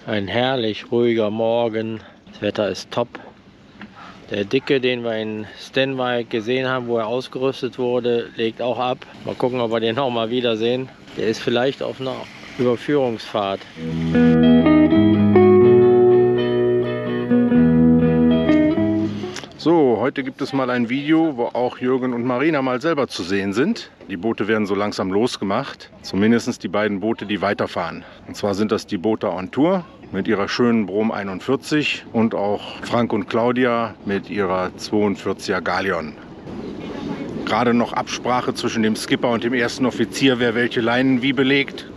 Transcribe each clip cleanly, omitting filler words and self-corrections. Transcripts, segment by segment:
Ein herrlich ruhiger Morgen. Das Wetter ist top. Der Dicke, den wir in Stenwijk gesehen haben, wo er ausgerüstet wurde, legt auch ab. Mal gucken, ob wir den noch mal wiedersehen. Der ist vielleicht auf einer Überführungsfahrt. So, heute gibt es mal ein Video, wo auch Jürgen und Marina mal selber zu sehen sind. Die Boote werden so langsam losgemacht. Zumindest die beiden Boote, die weiterfahren. Und zwar sind das die Boote on Tour mit ihrer schönen Brom 41 und auch Frank und Claudia mit ihrer 42er Galion. Gerade noch Absprache zwischen dem Skipper und dem ersten Offizier, wer welche Leinen wie belegt.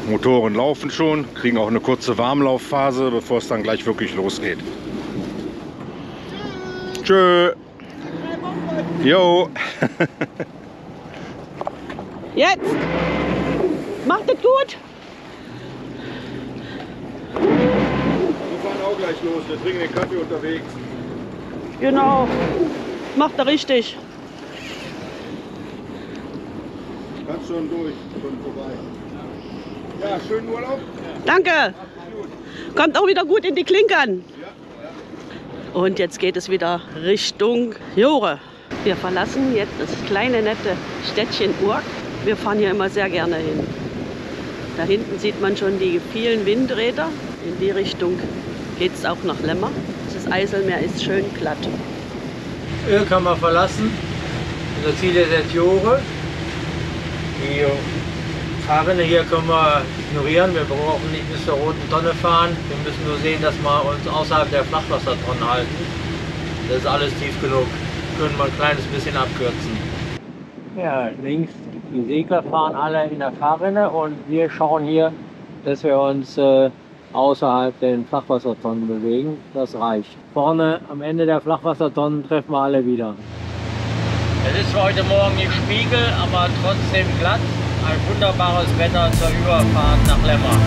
Motoren laufen schon, kriegen auch eine kurze Warmlaufphase, bevor es dann gleich wirklich losgeht. Tschö. Jo. Jetzt! Macht es gut! Wir fahren auch gleich los, wir trinken den Kaffee unterwegs. Genau. Macht er richtig. Kannst schon durch, schon vorbei. Ja, schönen Urlaub. Danke! Kommt auch wieder gut in die Klinkern. Und jetzt geht es wieder Richtung Jore. Wir verlassen jetzt das kleine, nette Städtchen Urk. Wir fahren hier immer sehr gerne hin. Da hinten sieht man schon die vielen Windräder. In die Richtung geht es auch nach Lemmer. Das Eiselmeer ist schön glatt. Hier kann man verlassen. Unser Ziel ist jetzt Jore. Die Fahrrinne hier können wir ignorieren. Wir brauchen nicht bis zur Roten Tonne fahren. Wir müssen nur sehen, dass wir uns außerhalb der Flachwassertonnen halten. Das ist alles tief genug. Können wir ein kleines bisschen abkürzen. Ja, links die Segler fahren alle in der Fahrrinne und wir schauen hier, dass wir uns außerhalb der Flachwassertonnen bewegen. Das reicht. Vorne am Ende der Flachwassertonnen treffen wir alle wieder. Es ist zwar heute Morgen nicht Spiegel, aber trotzdem glatt. Ein wunderbares Wetter zur Überfahrt nach Lemmer.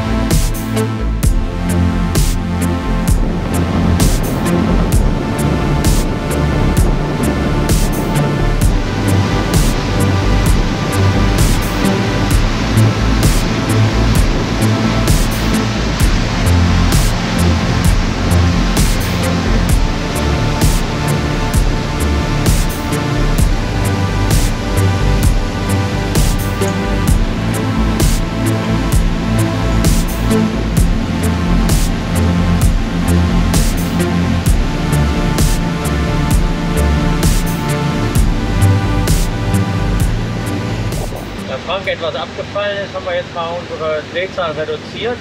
Etwas abgefallen ist, haben wir jetzt mal unsere Drehzahl reduziert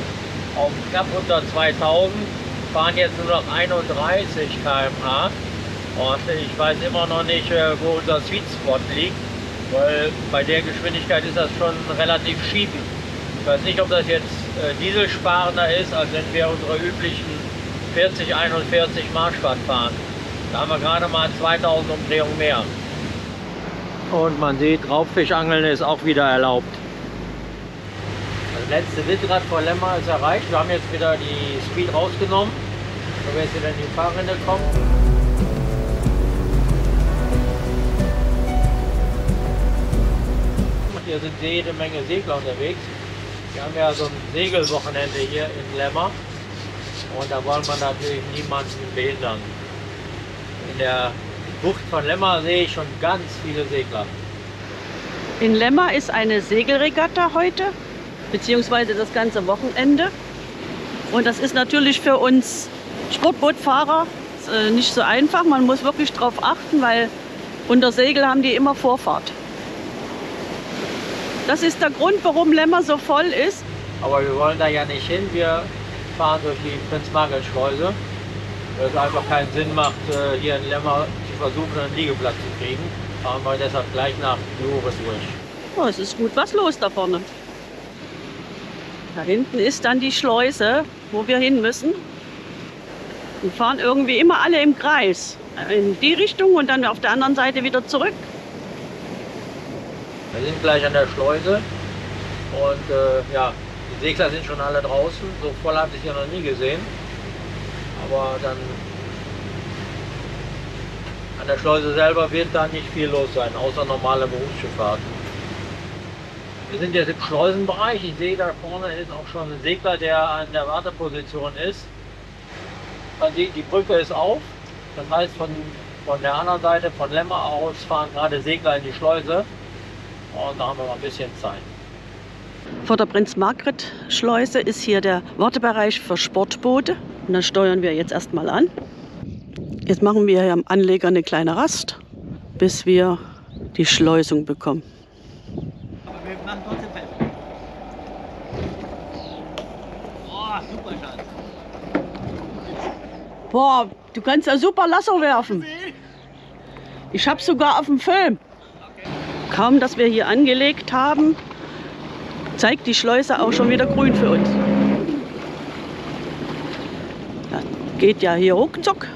auf knapp unter 2000, fahren jetzt nur noch 31 km/h und ich weiß immer noch nicht, wo unser Sweet Spot liegt, weil bei der Geschwindigkeit ist das schon relativ schieben. Ich weiß nicht, ob das jetzt dieselsparender ist, als wenn wir unsere üblichen 40, 41 Marschwatt fahren. Da haben wir gerade mal 2000 Umdrehungen mehr. Und man sieht, Raubfischangeln ist auch wieder erlaubt. Das letzte Windrad vor Lemmer ist erreicht. Wir haben jetzt wieder die Speed rausgenommen, wo wir jetzt wieder in die Fahrrinne kommen. Hier sind jede Menge Segler unterwegs. Wir haben ja so ein Segelwochenende hier in Lemmer und da wollen wir natürlich niemanden behindern. In der Bucht von Lemmer sehe ich schon ganz viele Segler. In Lemmer ist eine Segelregatta heute, beziehungsweise das ganze Wochenende. Und das ist natürlich für uns Sportbootfahrer nicht so einfach. Man muss wirklich darauf achten, weil unter Segel haben die immer Vorfahrt. Das ist der Grund, warum Lemmer so voll ist. Aber wir wollen da ja nicht hin. Wir fahren durch die Prinz-Margret-Schleuse, weil es einfach keinen Sinn macht, hier in Lemmer versuchen, einen Liegeplatz zu kriegen. Fahren wir deshalb gleich nach Jore durch. Oh, es ist gut was los da vorne. Da hinten ist dann die Schleuse, wo wir hin müssen. Wir fahren irgendwie immer alle im Kreis. In die Richtung und dann auf der anderen Seite wieder zurück. Wir sind gleich an der Schleuse und ja, die Segler sind schon alle draußen. So voll habe ich sie ja noch nie gesehen. Aber dann an der Schleuse selber wird da nicht viel los sein, außer normale Berufsschifffahrt. Wir sind jetzt im Schleusenbereich. Ich sehe, da vorne ist auch schon ein Segler, der an der Warteposition ist. Man sieht, die Brücke ist auf. Das heißt, von der anderen Seite, von Lemmer aus, fahren gerade Segler in die Schleuse. Und da haben wir noch ein bisschen Zeit. Vor der Prinz-Margret-Schleuse ist hier der Wartebereich für Sportboote. Und da steuern wir jetzt erstmal an. Jetzt machen wir hier am Anleger eine kleine Rast, bis wir die Schleusung bekommen. Aber wir machen trotzdem fest. Oh, super, Schatz. Boah, du kannst ja super Lasso werfen. Ich hab's sogar auf dem Film. Kaum, dass wir hier angelegt haben, zeigt die Schleuse auch schon wieder grün für uns. Das geht ja hier ruckzuck.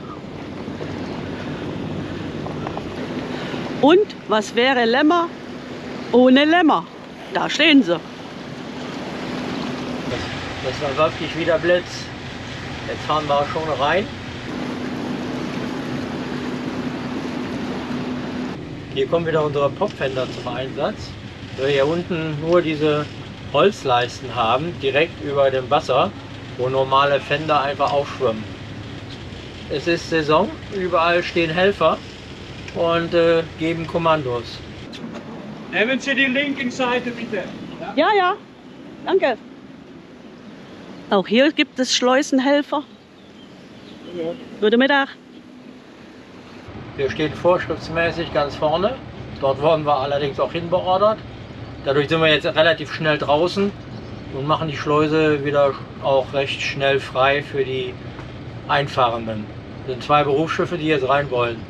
Und was wäre Lemmer ohne Lämmer? Da stehen sie. Das war wirklich wieder Blitz. Jetzt fahren wir schon rein. Hier kommen wieder unsere Popfender zum Einsatz. Wir hier unten nur diese Holzleisten haben, direkt über dem Wasser, wo normale Fender einfach aufschwimmen. Es ist Saison, überall stehen Helfer und geben Kommandos. Nehmen Sie die linken Seite bitte. Ja, ja, danke. Auch hier gibt es Schleusenhelfer. Guten Mittag. Wir stehen vorschriftsmäßig ganz vorne. Dort wurden wir allerdings auch hinbeordert. Dadurch sind wir jetzt relativ schnell draußen und machen die Schleuse wieder auch recht schnell frei für die Einfahrenden. Das sind 2 Berufsschiffe, die jetzt rein wollen.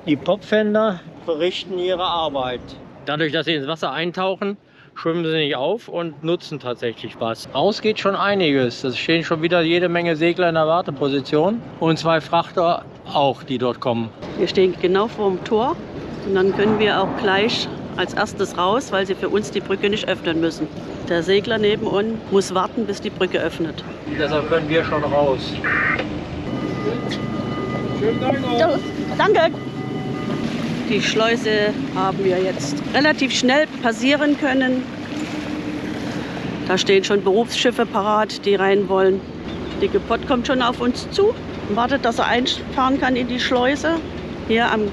Die Popfender verrichten ihre Arbeit. Dadurch, dass sie ins Wasser eintauchen, schwimmen sie nicht auf und nutzen tatsächlich was. Raus geht schon einiges. Es stehen schon wieder jede Menge Segler in der Warteposition und 2 Frachter auch, die dort kommen. Wir stehen genau vor dem Tor und dann können wir auch gleich als erstes raus, weil sie für uns die Brücke nicht öffnen müssen. Der Segler neben uns muss warten, bis die Brücke öffnet. Deshalb können wir schon raus. Schönen Dank noch. So, danke. Die Schleuse haben wir jetzt relativ schnell passieren können. Da stehen schon Berufsschiffe parat, die rein wollen. Die Pott kommt schon auf uns zu und wartet, dass er einfahren kann in die Schleuse. Hier am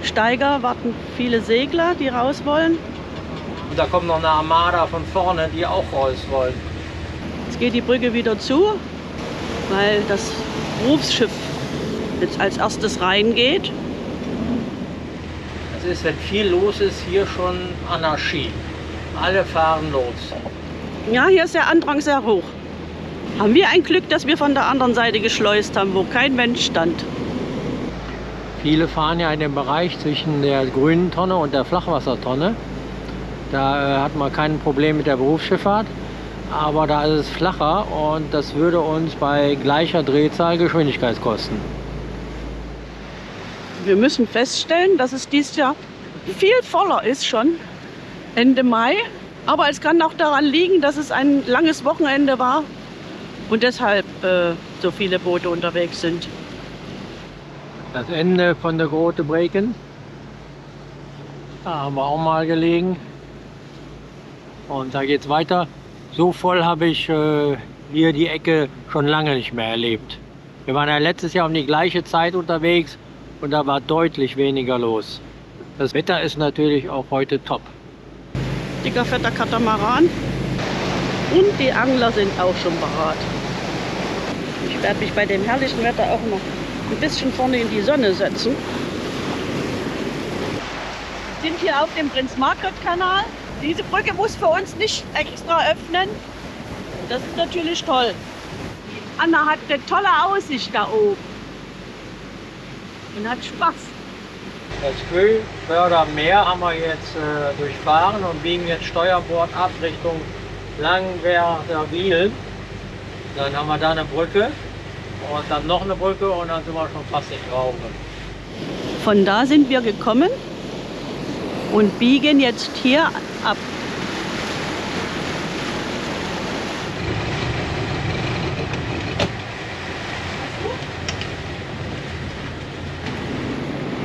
Steiger warten viele Segler, die raus wollen. Und da kommt noch eine Armada von vorne, die auch raus wollen. Jetzt geht die Brücke wieder zu, weil das Berufsschiff jetzt als erstes reingeht. Es ist, wenn viel los ist, hier schon Anarchie. Alle fahren los. Ja, hier ist der Andrang sehr hoch. Haben wir ein Glück, dass wir von der anderen Seite geschleust haben, wo kein Mensch stand. Viele fahren ja in dem Bereich zwischen der grünen Tonne und der Flachwassertonne. Da hat man kein Problem mit der Berufsschifffahrt, aber da ist es flacher und das würde uns bei gleicher Drehzahl Geschwindigkeit kosten. Wir müssen feststellen, dass es dieses Jahr viel voller ist schon, Ende Mai. Aber es kann auch daran liegen, dass es ein langes Wochenende war und deshalb so viele Boote unterwegs sind. Das Ende von der Grote Breken, da haben wir auch mal gelegen. Und da geht es weiter. So voll habe ich hier die Ecke schon lange nicht mehr erlebt. Wir waren ja letztes Jahr um die gleiche Zeit unterwegs und da war deutlich weniger los. Das Wetter ist natürlich auch heute top. Dicker, fetter Katamaran und die Angler sind auch schon parat. Ich werde mich bei dem herrlichen Wetter auch noch ein bisschen vorne in die Sonne setzen. Wir sind hier auf dem Prinz-Margret-Kanal. Diese Brücke muss für uns nicht extra öffnen. Das ist natürlich toll. Anna hat eine tolle Aussicht da oben und hat Spaß. Das Quellförder Meer haben wir jetzt durchfahren und biegen jetzt Steuerbord ab Richtung Langwerder Wiel. Dann haben wir da eine Brücke und dann noch eine Brücke und dann sind wir schon fast in Graupe. Von da sind wir gekommen und biegen jetzt hier ab.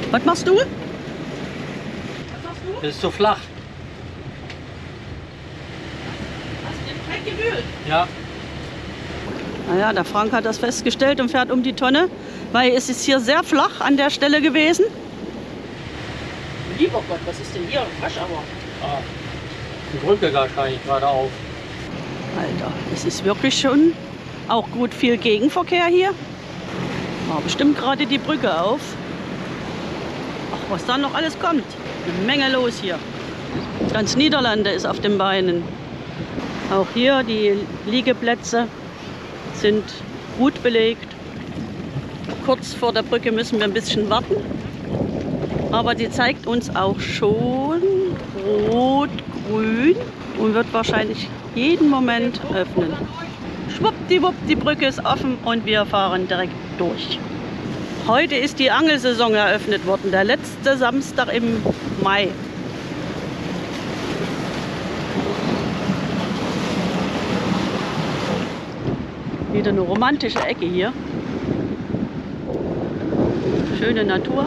Was machst du? Das ist zu flach. Ja. Naja, der Frank hat das festgestellt und fährt um die Tonne, weil es ist hier sehr flach an der Stelle gewesen. Lieber Gott, was ist denn hier? Wasch aber. Ah, die Brücke wahrscheinlich gerade auf. Alter, es ist wirklich schon auch gut viel Gegenverkehr hier. War bestimmt gerade die Brücke auf. Ach, was da noch alles kommt. Eine Menge los hier. Ganz Niederlande ist auf den Beinen. Auch hier die Liegeplätze sind gut belegt. Kurz vor der Brücke müssen wir ein bisschen warten. Aber die zeigt uns auch schon rot-grün und wird wahrscheinlich jeden Moment öffnen. Schwuppdiwupp, die Brücke ist offen und wir fahren direkt durch. Heute ist die Angelsaison eröffnet worden, der letzte Samstag im Mai. Wieder eine romantische Ecke hier. Schöne Natur.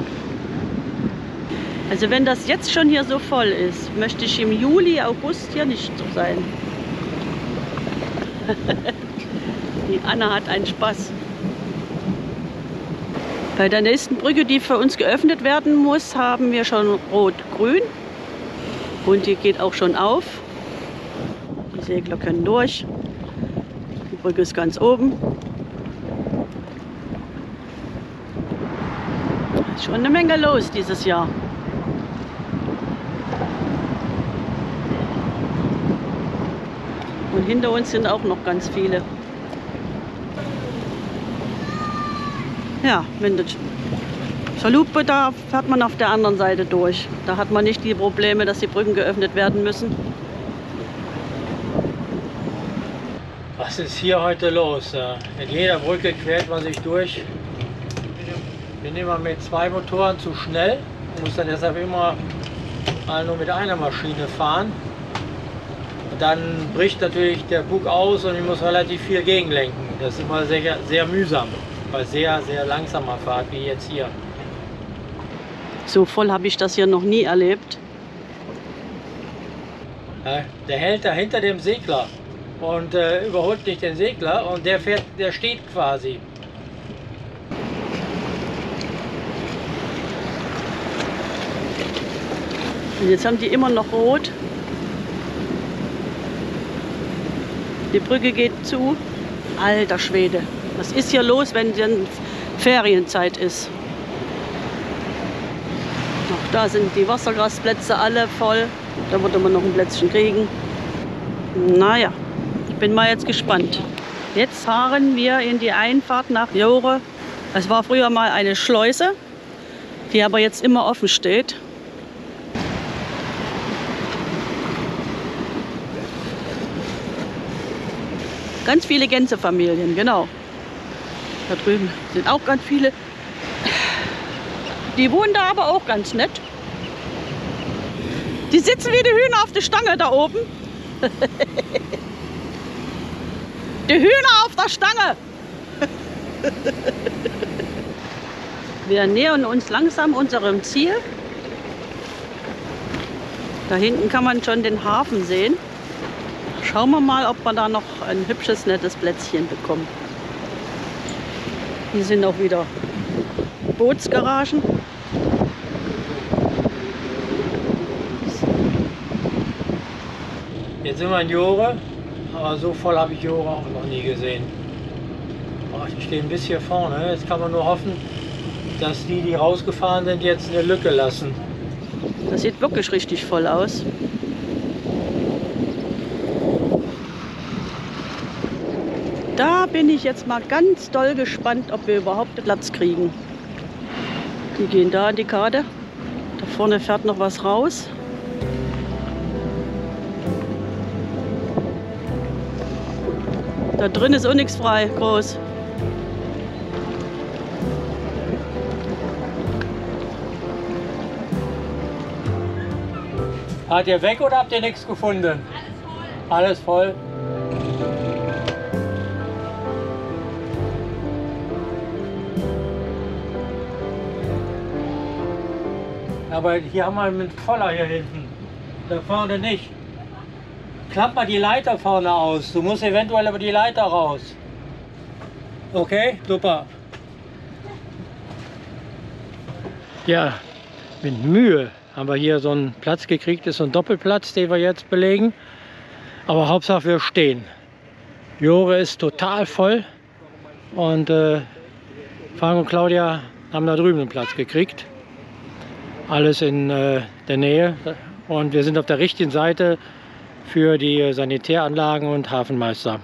Also wenn das jetzt schon hier so voll ist, möchte ich im Juli, August hier nicht so sein. Die Anna hat einen Spaß. Bei der nächsten Brücke, die für uns geöffnet werden muss, haben wir schon rot-grün. Und die geht auch schon auf. Die Segler können durch. Die Brücke ist ganz oben. Ist schon eine Menge los dieses Jahr. Und hinter uns sind auch noch ganz viele. Ja, wenn das Chalup bedarf, fährt man auf der anderen Seite durch. Da hat man nicht die Probleme, dass die Brücken geöffnet werden müssen. Was ist hier heute los? In jeder Brücke quält man sich durch. Ich bin immer mit 2 Motoren zu schnell und muss dann deshalb immer mal nur mit einer Maschine fahren. Und dann bricht natürlich der Bug aus und ich muss relativ viel gegenlenken. Das ist immer sehr, sehr mühsam, bei sehr, sehr langsamer Fahrt wie jetzt hier. So voll habe ich das hier noch nie erlebt. Der hält da hinter dem Segler und überholt nicht den Segler und der steht quasi. Und jetzt haben die immer noch rot. Die Brücke geht zu. Alter Schwede. Was ist hier los, wenn denn Ferienzeit ist? Auch da sind die Wassergrasplätze alle voll. Da wird man noch ein Plätzchen kriegen. Naja, ich bin mal jetzt gespannt. Jetzt fahren wir in die Einfahrt nach Jore. Es war früher mal eine Schleuse, die aber jetzt immer offen steht. Ganz viele Gänsefamilien, genau. Da drüben sind auch ganz viele. Die wohnen da aber auch ganz nett. Die sitzen wie die Hühner auf der Stange da oben. Die Hühner auf der Stange. Wir nähern uns langsam unserem Ziel. Da hinten kann man schon den Hafen sehen. Schauen wir mal, ob wir da noch ein hübsches, nettes Plätzchen bekommen. Hier sind auch wieder Bootsgaragen. Jetzt sind wir in Jore, aber so voll habe ich Jore auch noch nie gesehen. Oh, die stehen bis hier vorne. Jetzt kann man nur hoffen, dass die rausgefahren sind, jetzt eine Lücke lassen. Das sieht wirklich richtig voll aus. Da bin ich jetzt mal ganz doll gespannt, ob wir überhaupt Platz kriegen. Die gehen da an die Karte. Da vorne fährt noch was raus. Da drin ist auch nichts frei, groß. Fahrt ihr weg oder habt ihr nichts gefunden? Alles voll. Aber hier haben wir mit voller hier hinten. Da vorne nicht. klapp mal die Leiter vorne aus. Du musst eventuell über die Leiter raus. Okay, super. Ja, mit Mühe haben wir hier so einen Platz gekriegt. Das ist so ein Doppelplatz, den wir jetzt belegen. Aber Hauptsache wir stehen. Jore ist total voll. Und Frank und Claudia haben da drüben einen Platz gekriegt. Alles in der Nähe. Und wir sind auf der richtigen Seite für die Sanitäranlagen und Hafenmeister.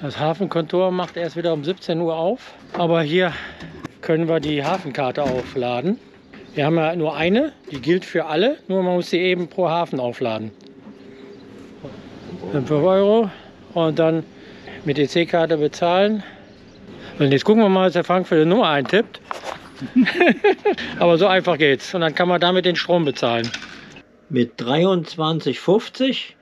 Das Hafenkontor macht erst wieder um 17 Uhr auf. Aber hier können wir die Hafenkarte aufladen. Wir haben ja nur eine, die gilt für alle, nur man muss sie eben pro Hafen aufladen. 5 € und dann mit EC-Karte bezahlen. Und jetzt gucken wir mal, was der Frank für eine Nummer eintippt. Aber so einfach geht's. Und dann kann man damit den Strom bezahlen. Mit 23,50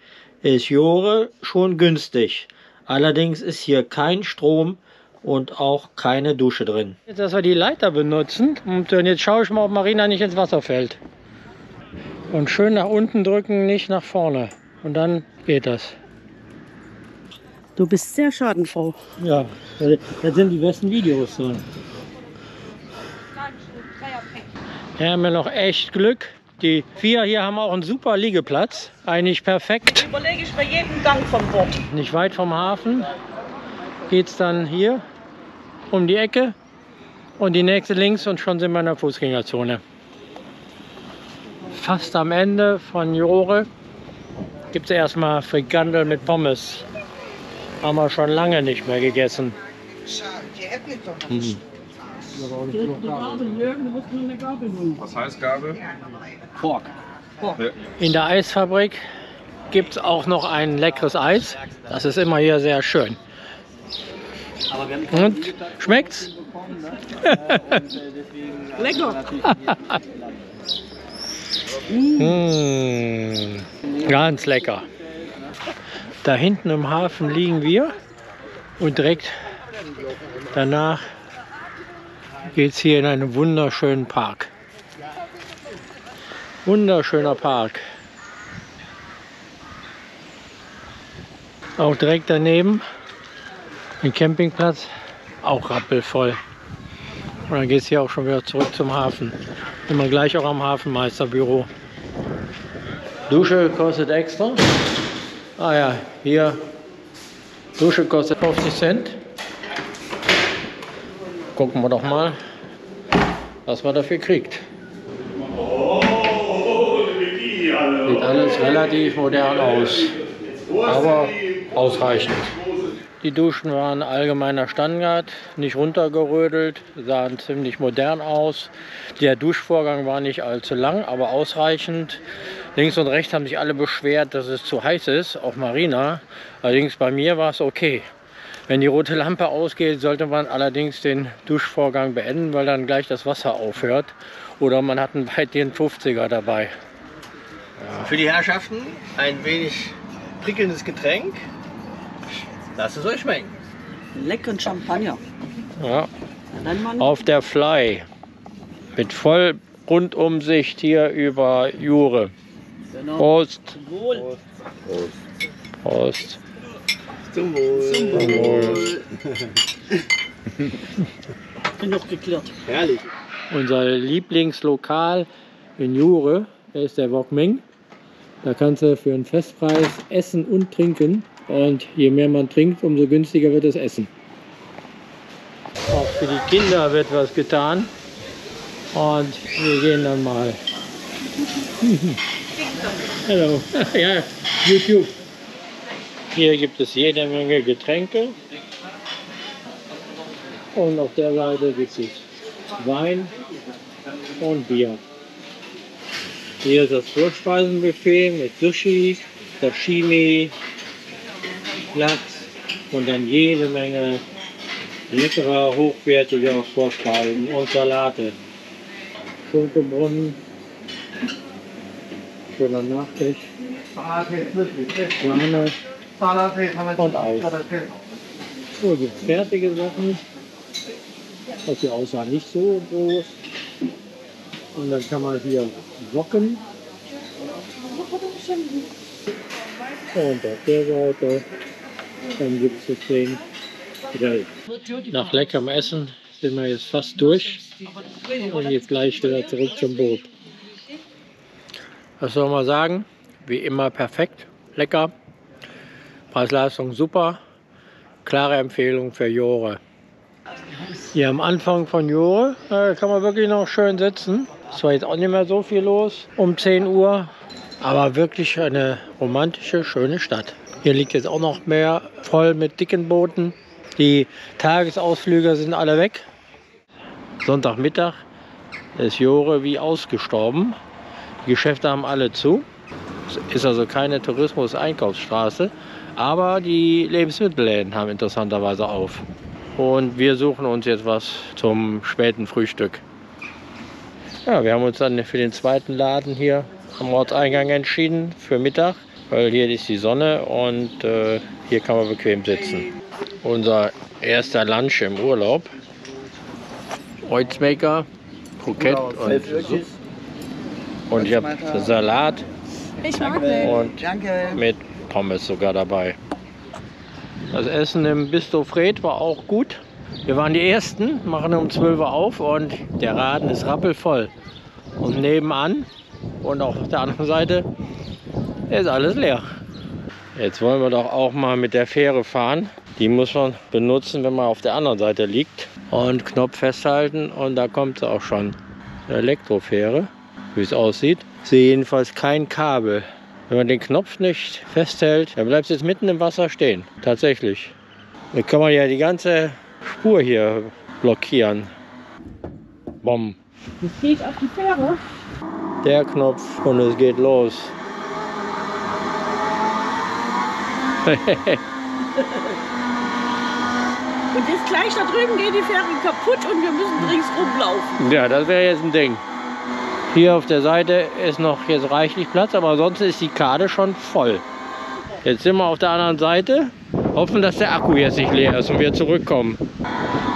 ist Jore schon günstig. Allerdings ist hier kein Strom und auch keine Dusche drin. Jetzt, dass wir die Leiter benutzen und jetzt schaue ich mal, ob Marina nicht ins Wasser fällt. Und schön nach unten drücken, nicht nach vorne. Und dann geht das. Du bist sehr schadenfroh. Ja, das sind die besten Videos drin. Wir haben ja noch echt Glück. Die 4 hier haben auch einen super Liegeplatz. Eigentlich perfekt. Überlege ich bei jedem Gang von Bord. Nicht weit vom Hafen geht es dann hier um die Ecke und die nächste links und schon sind wir in der Fußgängerzone. Fast am Ende von Jore gibt es erstmal Frikandel mit Pommes. Haben wir schon lange nicht mehr gegessen. Was heißt Gabel? Fork. In der Eisfabrik gibt es auch noch ein leckeres Eis. Das ist immer hier sehr schön. Und schmeckt's? Lecker. Ganz lecker. Da hinten im Hafen liegen wir und direkt danach geht es hier in einen wunderschönen Park. Wunderschöner Park. Auch direkt daneben ein Campingplatz, auch rappelvoll. Und dann geht es hier auch schon wieder zurück zum Hafen. Sind wir gleich auch am Hafenmeisterbüro. Dusche kostet extra. Ah ja, hier Dusche kostet 50 Cent. Gucken wir doch mal, was man dafür kriegt. Sieht alles relativ modern aus, aber ausreichend. Die Duschen waren allgemeiner Standard, nicht runtergerödelt, sahen ziemlich modern aus. Der Duschvorgang war nicht allzu lang, aber ausreichend. Links und rechts haben sich alle beschwert, dass es zu heiß ist, auch Marina. Allerdings bei mir war es okay. Wenn die rote Lampe ausgeht, sollte man allerdings den Duschvorgang beenden, weil dann gleich das Wasser aufhört. Oder man hat einen weitgehend 50er dabei. Ja. Für die Herrschaften ein wenig prickelndes Getränk. Lasst es euch schmecken. Leckeren Champagner. Ja. Auf der Fly. Mit voll Rundumsicht hier über Jure. Genau. Prost. Zum Wohl. Prost. Prost. Zum Wohl. Zum Wohl. Genug geklärt. Herrlich. Unser Lieblingslokal in Jure ist der Wok Ming. Da kannst du für einen Festpreis essen und trinken. Und je mehr man trinkt, umso günstiger wird das Essen. Auch für die Kinder wird was getan. Und wir gehen dann mal. Hallo. Ja, YouTube. Hier gibt es jede Menge Getränke. Und auf der Seite gibt es Wein und Bier. Hier ist das Vorspeisenbuffet mit Sushi, Sashimi, Lachs und dann jede Menge leckerer, hochwertiger Vorspeisen und Salate. Schunkelbrunnen, schöner Nachtisch, Sahne und Eis. So, gibt es fertige Sachen. Das hier aussah nicht so groß. Und dann kann man hier wocken. Und auf der Seite. Dann gibt es das Ding. Nach leckerem Essen sind wir jetzt fast durch und jetzt gleich wieder zurück zum Boot. Was soll man sagen? Wie immer perfekt, lecker, Preis-Leistung super, klare Empfehlung für Jore. Hier am Anfang von Jore kann man wirklich noch schön sitzen. Es war jetzt auch nicht mehr so viel los um 10 Uhr, aber wirklich eine romantische, schöne Stadt. Hier liegt jetzt auch noch mehr voll mit dicken Booten. Die Tagesausflüge sind alle weg. Sonntagmittag ist Jore wie ausgestorben. Die Geschäfte haben alle zu. Es ist also keine Tourismus-Einkaufsstraße. Aber die Lebensmittelläden haben interessanterweise auf. Und wir suchen uns jetzt was zum späten Frühstück. Ja, wir haben uns dann für den zweiten Laden hier am Ortseingang entschieden für Mittag. Weil hier ist die Sonne und hier kann man bequem sitzen. Unser erster Lunch im Urlaub. Oizmaker, Kroket und ich habe Salat und mit Pommes sogar dabei. Das Essen im Bistro Fred war auch gut. Wir waren die Ersten, machen um 12 Uhr auf und der Laden ist rappelvoll. Und nebenan und auch auf der anderen Seite ist alles leer. Jetzt wollen wir doch auch mal mit der Fähre fahren. Die muss man benutzen, wenn man auf der anderen Seite liegt. Und Knopf festhalten und da kommt sie auch schon. Eine Elektrofähre, wie es aussieht. Ich sehe jedenfalls kein Kabel. Wenn man den Knopf nicht festhält, dann bleibt es jetzt mitten im Wasser stehen. Tatsächlich. Dann kann man ja die ganze Spur hier blockieren. Bom. Es geht auf die Fähre. Der Knopf und es geht los. Und jetzt gleich da drüben geht die Fähre kaputt und wir müssen ringsrum laufen. Ja, das wäre jetzt ein Ding. Hier auf der Seite ist noch jetzt reichlich Platz, aber ansonsten ist die Kade schon voll. Jetzt sind wir auf der anderen Seite, hoffen, dass der Akku jetzt nicht leer ist und wir zurückkommen.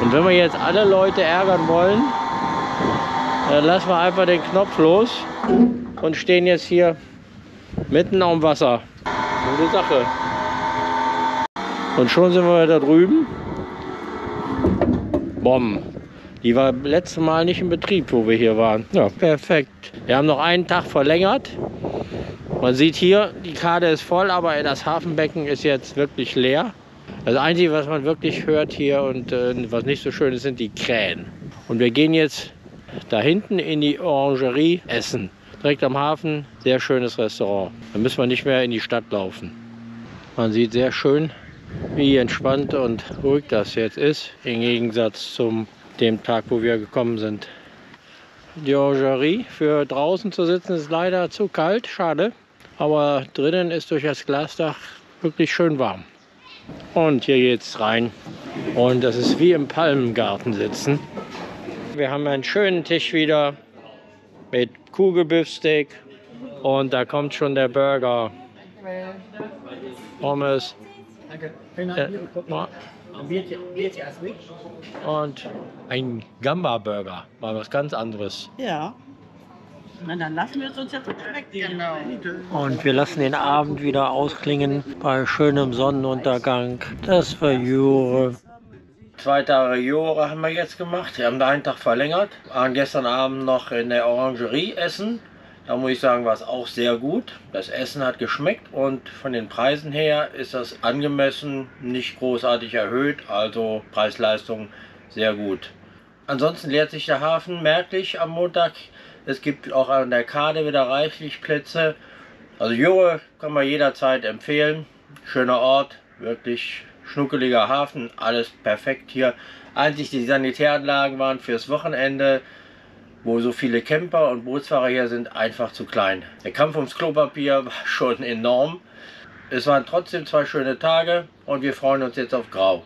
Und wenn wir jetzt alle Leute ärgern wollen, dann lassen wir einfach den Knopf los und stehen jetzt hier mitten am Wasser. Gute Sache. Und schon sind wir da drüben. Bom. Die war letztes Mal nicht in Betrieb, wo wir hier waren. Ja, perfekt. Wir haben noch einen Tag verlängert. Man sieht hier, die Kade ist voll, aber das Hafenbecken ist jetzt wirklich leer. Das Einzige, was man wirklich hört hier und was nicht so schön ist, sind die Krähen. Und wir gehen jetzt da hinten in die Orangerie essen. Direkt am Hafen, sehr schönes Restaurant. Da müssen wir nicht mehr in die Stadt laufen. Man sieht sehr schön, wie entspannt und ruhig das jetzt ist, im Gegensatz zum dem Tag, wo wir gekommen sind. Die Orangerie für draußen zu sitzen ist leider zu kalt, schade. Aber drinnen ist durch das Glasdach wirklich schön warm. Und hier geht's rein. Und das ist wie im Palmengarten sitzen. Wir haben einen schönen Tisch wieder mit Kugelbiffsteak. Und da kommt schon der Burger. Pommes. Und ein Gamba-Burger, mal was ganz anderes. Ja. Na, dann lassen wir es uns jetzt schmecken. Genau. Und wir lassen den Abend wieder ausklingen bei schönem Sonnenuntergang. Das war Jore. 2 Tage Jore haben wir jetzt gemacht. Wir haben da einen Tag verlängert. Waren gestern Abend noch in der Orangerie essen. Da muss ich sagen, war es auch sehr gut. Das Essen hat geschmeckt und von den Preisen her ist das angemessen, nicht großartig erhöht. Also Preis-Leistung sehr gut. Ansonsten leert sich der Hafen merklich am Montag. Es gibt auch an der Kade wieder reichlich Plätze. Also Jore kann man jederzeit empfehlen. Schöner Ort, wirklich schnuckeliger Hafen, alles perfekt hier. Einzig die Sanitäranlagen waren fürs Wochenende, wo so viele Camper und Bootsfahrer hier sind, einfach zu klein. Der Kampf ums Klopapier war schon enorm. Es waren trotzdem 2 schöne Tage und wir freuen uns jetzt auf Grau.